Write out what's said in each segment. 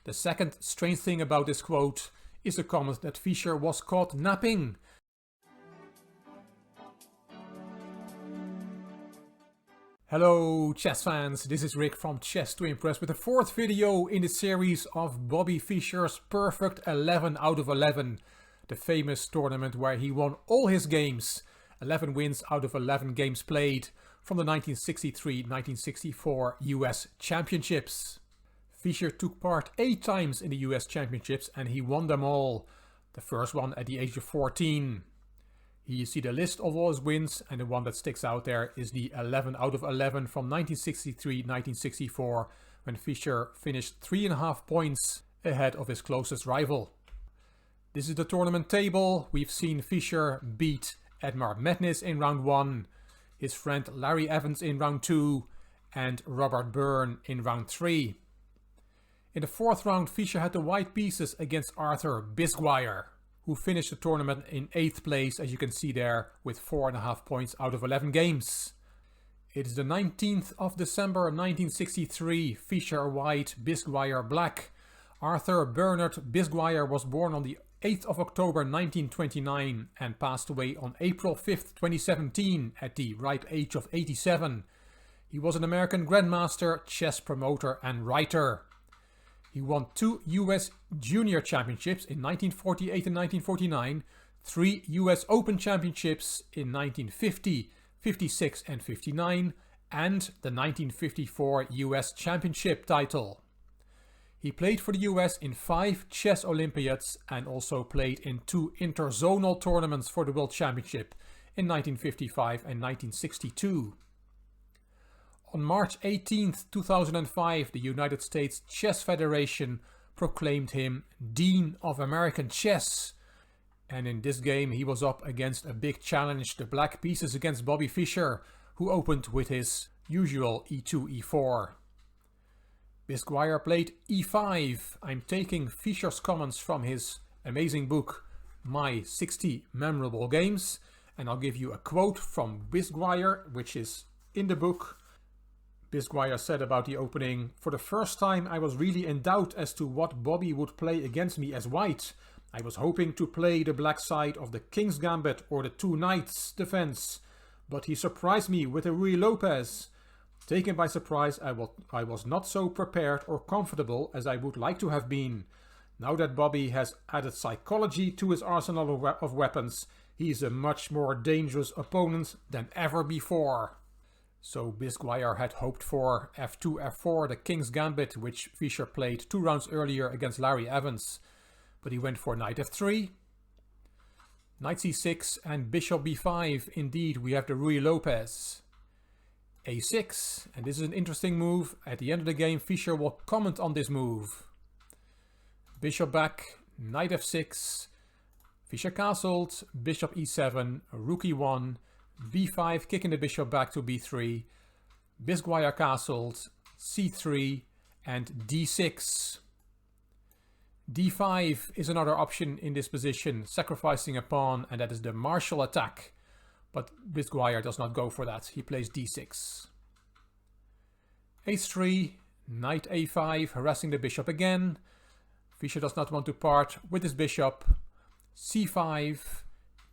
The second strange thing about this quote is the comment that Fischer was caught napping. Hello chess fans, this is Rick from Chess to Impress with the fourth video in the series of Bobby Fischer's perfect 11 out of 11. The famous tournament where he won all his games, 11 wins out of 11 games played from the 1963-1964 US Championships. Fischer took part 8 times in the US Championships and he won them all, the first one at the age of 14. Here you see the list of all his wins, and the one that sticks out there is the 11 out of 11 from 1963-1964, when Fischer finished 3.5 points ahead of his closest rival. This is the tournament table. We've seen Fischer beat Edmar Metnis in round 1, his friend Larry Evans in round 2, and Robert Byrne in round 3. In the fourth round, Fischer had the white pieces against Arthur Bisguier, who finished the tournament in 8th place, as you can see there, with 4.5 points out of 11 games. It is the 19th of December 1963, Fischer white, Bisguier black. Arthur Bernard Bisguier was born on the 8th of October 1929 and passed away on April 5th, 2017 at the ripe age of 87. He was an American grandmaster, chess promoter and writer. He won 2 US Junior Championships in 1948 and 1949, 3 US Open Championships in 1950, 56 and 59, and the 1954 US Championship title. He played for the US in 5 chess Olympiads and also played in 2 interzonal tournaments for the World Championship in 1955 and 1962. On March 18, 2005, the United States Chess Federation proclaimed him Dean of American Chess. And in this game he was up against a big challenge, the black pieces against Bobby Fischer, who opened with his usual e2, e4. Bisguier played e5. I'm taking Fischer's comments from his amazing book, My 60 Memorable Games, and I'll give you a quote from Bisguier, which is in the book. Bisguier said about the opening, "For the first time I was really in doubt as to what Bobby would play against me as white. I was hoping to play the black side of the King's Gambit or the 2 Knights defense, but he surprised me with a Ruy Lopez. Taken by surprise, I was not so prepared or comfortable as I would like to have been. Now that Bobby has added psychology to his arsenal of weapons, he is a much more dangerous opponent than ever before." So Bisguier had hoped for f2, f4, the King's Gambit, which Fischer played 2 rounds earlier against Larry Evans. But he went for knight f3, knight c6 and bishop b5. Indeed, we have the Ruy Lopez. a6, and this is an interesting move. At the end of the game, Fischer will comment on this move. Bishop back, knight f6, Fischer castled, bishop e7, rook e1, b5, kicking the bishop back to b3, Bisguier castled, c3 and d6. d5 is another option in this position, sacrificing a pawn, and that is the martial attack. But Bisguier does not go for that, he plays d6. h3, knight a5, harassing the bishop again. Fischer does not want to part with his bishop. c5,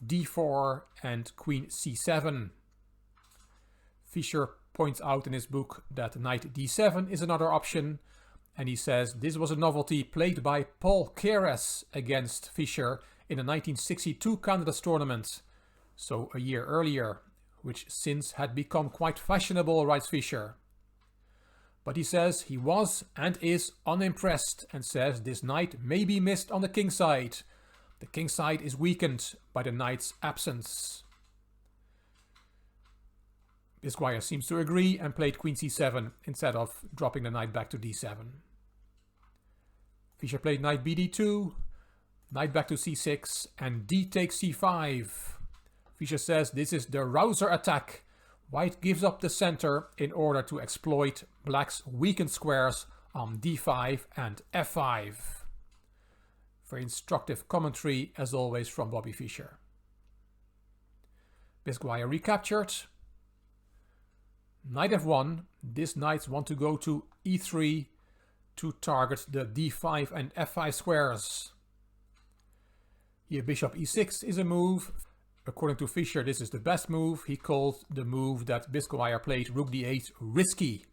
d4 and queen c7. Fischer points out in his book that knight d7 is another option, and he says this was a novelty played by Paul Keres against Fischer in the 1962 Canada's tournament, so a year earlier, which since had become quite fashionable, writes Fischer. But he says he was and is unimpressed and says this knight may be missed on the king side. The king side is weakened by the knight's absence. Bisguier seems to agree and played queen c7 instead of dropping the knight back to d7. Fischer played knight bd2, knight back to c6 and d takes c5. Fischer says this is the rouser attack. White gives up the center in order to exploit black's weakened squares on d5 and f5. Very instructive commentary, as always, from Bobby Fischer. Bisguier recaptured. Knight f1. This knights want to go to e3. to target the d5 and f5 squares. Here bishop e6 is a move. According to Fischer, this is the best move. He called the move that Bisquire played, rook d8, risky.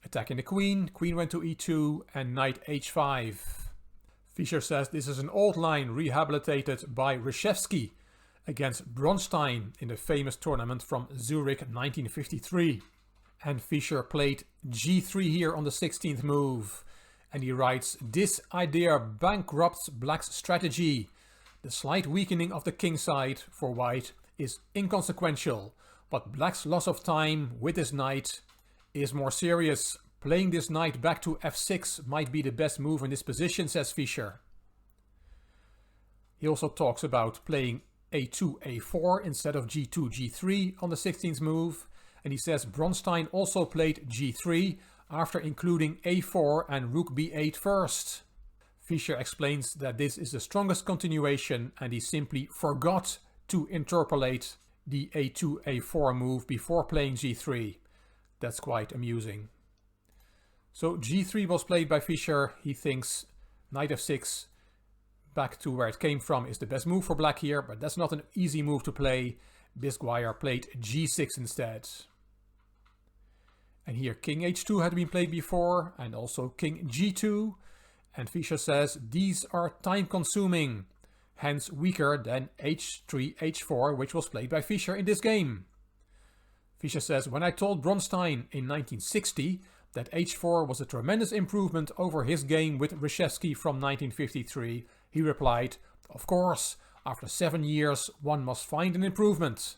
Attacking the queen, queen went to e2 and knight h5. Fischer says this is an old line rehabilitated by Reshevsky against Bronstein in the famous tournament from Zurich 1953. And Fischer played g3 here on the 16th move. And he writes, this idea bankrupts Black's strategy. The slight weakening of the king side for White is inconsequential, but Black's loss of time with his knight is more serious. Playing this knight back to f6 might be the best move in this position, says Fischer. He also talks about playing a2, a4 instead of g2, g3 on the 16th move. And he says Bronstein also played g3 after including a4 and rook b8 first. Fischer explains that this is the strongest continuation and he simply forgot to interpolate the a2, a4 move before playing g3. That's quite amusing. So g3 was played by Fischer. He thinks knight f6 back to where it came from is the best move for Black here, but that's not an easy move to play. Bisquire played g6 instead. And here king h2 had been played before, and also king g2. And Fischer says these are time consuming, hence weaker than h3, h4, which was played by Fischer in this game. Fischer says, when I told Bronstein in 1960 that h4 was a tremendous improvement over his game with Reshevsky from 1953, he replied, of course, after 7 years one must find an improvement.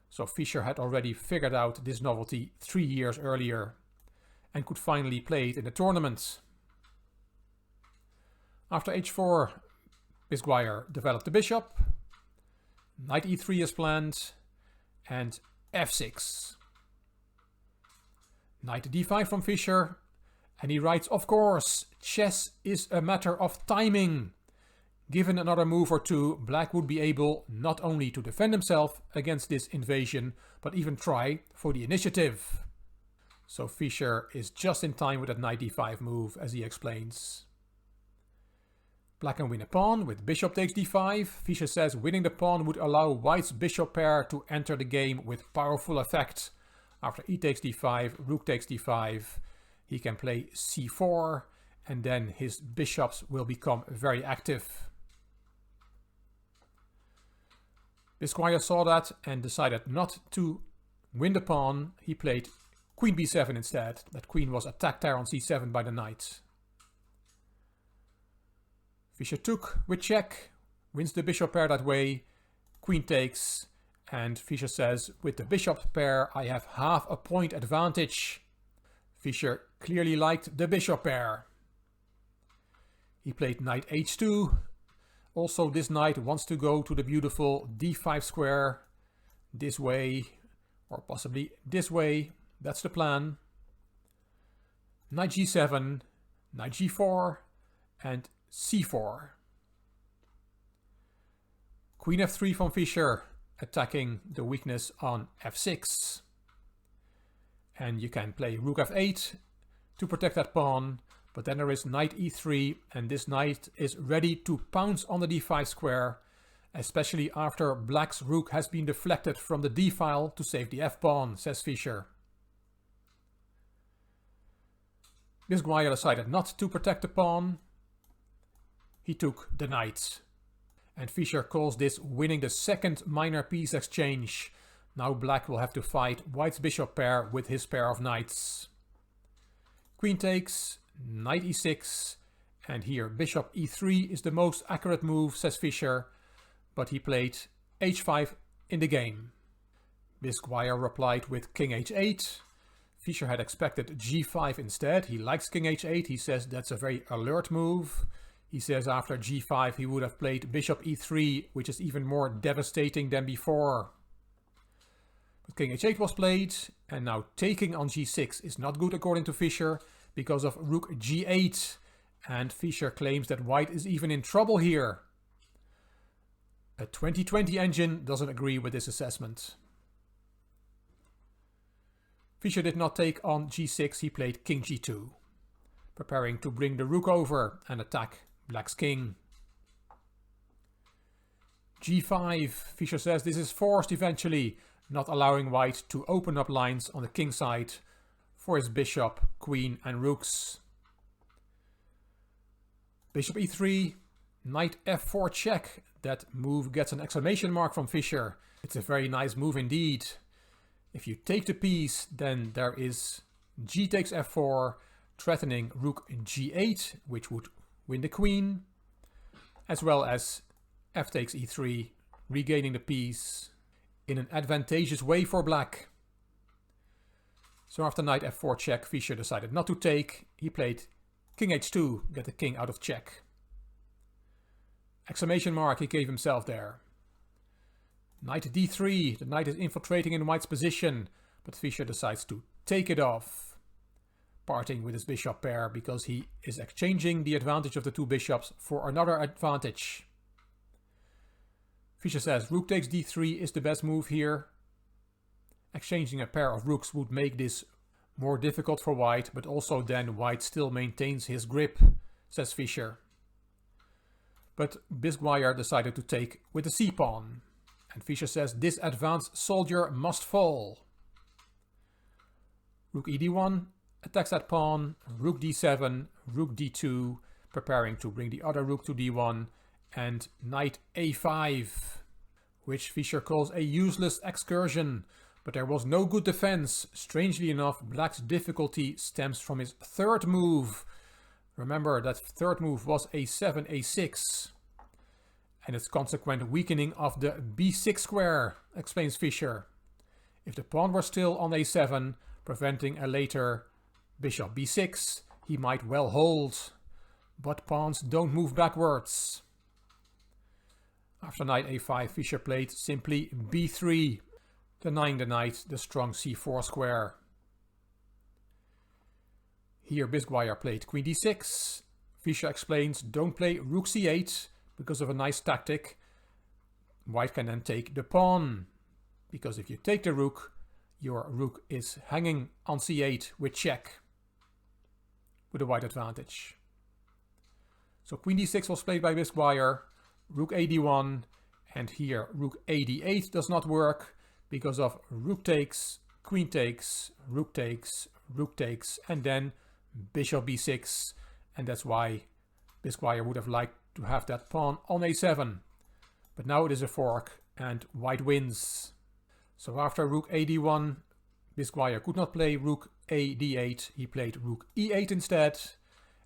So Fischer had already figured out this novelty 3 years earlier and could finally play it in the tournament. After h4, Bisquire developed the bishop, knight e3 is planned, and f6. Knight d5 from Fischer, and he writes, of course, chess is a matter of timing. Given another move or two, Black would be able not only to defend himself against this invasion, but even try for the initiative. So Fischer is just in time with that knight d5 move, as he explains. Black can win a pawn with bishop takes d5. Fischer says winning the pawn would allow White's bishop pair to enter the game with powerful effect. After e takes d5, rook takes d5, he can play c4, and then his bishops will become very active. Bisquire saw that and decided not to win the pawn. He played queen b7 instead. That queen was attacked there on c7 by the knight. Fischer took with check, wins the bishop pair that way, queen takes, and Fischer says, with the bishop pair I have half a point advantage. Fischer clearly liked the bishop pair. He played knight h2. Also this knight wants to go to the beautiful d5 square, this way, or possibly this way. That's the plan. Knight g7, knight g4, and c4. Queen f3 from Fischer, attacking the weakness on f6. And you can play rook f8 to protect that pawn, but then there is knight e3, and this knight is ready to pounce on the d5 square, especially after Black's rook has been deflected from the d file to save the f-pawn, says Fischer. Bisquire decided not to protect the pawn. He took the knight. And Fischer calls this winning the second minor piece exchange. Now Black will have to fight White's bishop pair with his pair of knights. Queen takes, knight e6, and here bishop e3 is the most accurate move, says Fischer, but he played h5 in the game. Bisquire replied with king h8. Fischer had expected g5 instead. He likes king h8. He says that's a very alert move. He says after g5 he would have played bishop e3, which is even more devastating than before. But king h8 was played, and now taking on g6 is not good according to Fischer because of rook g8. And Fischer claims that White is even in trouble here. A 2020 engine doesn't agree with this assessment. Fischer did not take on g6, he played king g2, preparing to bring the rook over and attack black's king. g5, Fischer says this is forced eventually, not allowing white to open up lines on the king side for his bishop, queen and rooks. Bishop e3, knight f4 check. That move gets an exclamation mark from Fischer. It's a very nice move indeed. If you take the piece, then there is g takes f4, threatening rook g8, which would win the queen, as well as f takes e3, regaining the piece in an advantageous way for black. So after knight f4 check, Fischer decided not to take. He played king h2, get the king out of check. Exclamation mark he gave himself there. Knight d3, the knight is infiltrating in white's position, but Fischer decides to take it off, parting with his bishop pair because he is exchanging the advantage of the two bishops for another advantage. Fischer says rook takes d3 is the best move here. Exchanging a pair of rooks would make this more difficult for white, but also then white still maintains his grip, says Fischer. But Bisguier decided to take with the c-pawn, and Fischer says this advanced soldier must fall. Rook e d1 attacks that pawn, rook d7, rook d2, preparing to bring the other rook to d1, and knight a5, which Fischer calls a useless excursion, but there was no good defense. Strangely enough, black's difficulty stems from his third move. Remember that third move was a7, a6, and its consequent weakening of the b6 square, explains Fischer. If the pawn were still on a7, preventing a later bishop b6, he might well hold, but pawns don't move backwards. After knight a5, Fischer played simply b3, denying the knight the strong c4 square. Here Bisguier played queen d6. Fischer explains don't play rook c8 because of a nice tactic. White can then take the pawn, because if you take the rook, your rook is hanging on c8 with check, with a white advantage. So queen d6 was played by Bisguier, rook a d1, and here rook a d8 does not work because of rook takes, queen takes, rook takes, rook takes, and then bishop b6, and that's why Bisguier would have liked to have that pawn on a7. But now it is a fork and white wins. So after rook a d1, Bisguier could not play rook a d8, he played rook e8 instead,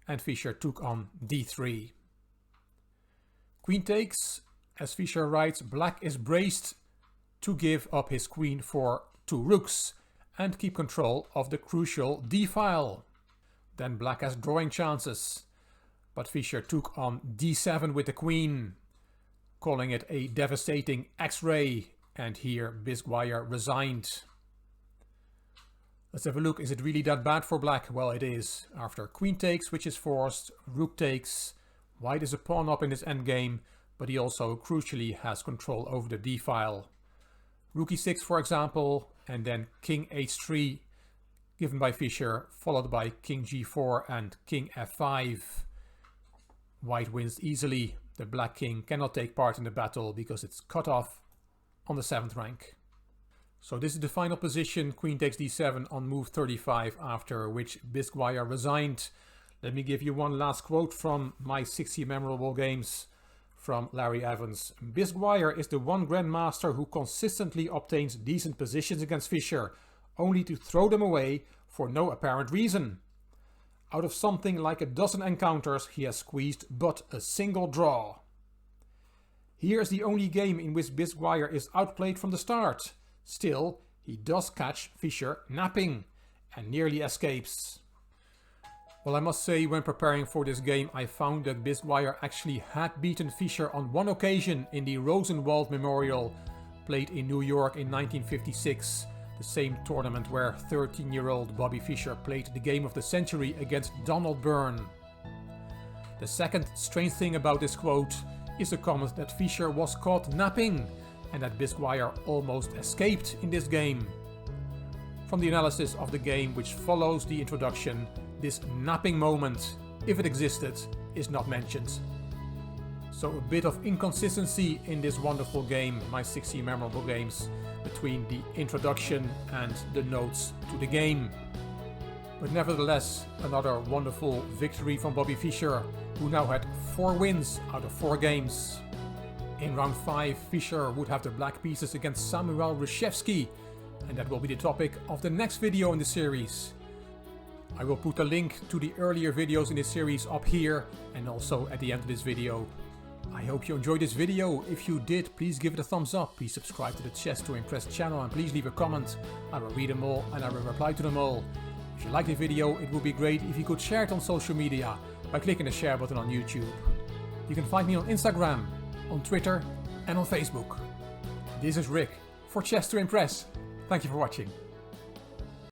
and Fischer took on d3. Queen takes, as Fischer writes, black is braced to give up his queen for two rooks and keep control of the crucial d-file. Then black has drawing chances, but Fischer took on d7 with the queen, calling it a devastating X-ray, and here Bisguier resigned. Let's have a look, is it really that bad for black? Well, it is. After queen takes, which is forced, rook takes, white is a pawn up in this endgame, but he also crucially has control over the d-file. Rook e6 for example, and then king h3 given by Fischer, followed by king g4 and king f5. White wins easily. The black king cannot take part in the battle because it's cut off on the 7th rank. So this is the final position, queen takes d7 on move 35, after which Bisguier resigned. Let me give you one last quote from my 60 memorable games from Larry Evans. Bisguier is the one grandmaster who consistently obtains decent positions against Fischer, only to throw them away for no apparent reason. Out of something like a dozen encounters, he has squeezed but a single draw. Here is the only game in which Bisguier is outplayed from the start. Still, he does catch Fischer napping and nearly escapes. Well, I must say, when preparing for this game, I found that Bisguier actually had beaten Fischer on one occasion in the Rosenwald Memorial, played in New York in 1956, the same tournament where 13-year-old Bobby Fischer played the game of the century against Donald Byrne. The second strange thing about this quote is the comment that Fischer was caught napping and that Bisguier almost escaped in this game. from the analysis of the game which follows the introduction, this napping moment, if it existed, is not mentioned. So a bit of inconsistency in this wonderful game, my 60 memorable games, between the introduction and the notes to the game. But nevertheless, another wonderful victory from Bobby Fischer, who now had 4 wins out of 4 games. In round 5, Fischer would have the black pieces against Samuel Reshevsky, and that will be the topic of the next video in the series. I will put a link to the earlier videos in this series up here and also at the end of this video. I hope you enjoyed this video. If you did, please give it a thumbs up, please subscribe to the Chess to Impress channel, and please leave a comment. I will read them all and I will reply to them all. If you like the video, it would be great if you could share it on social media by clicking the share button on YouTube. You can find me on Instagram, on Twitter and on Facebook. This is Rick for Chess to Impress. Thank you for watching.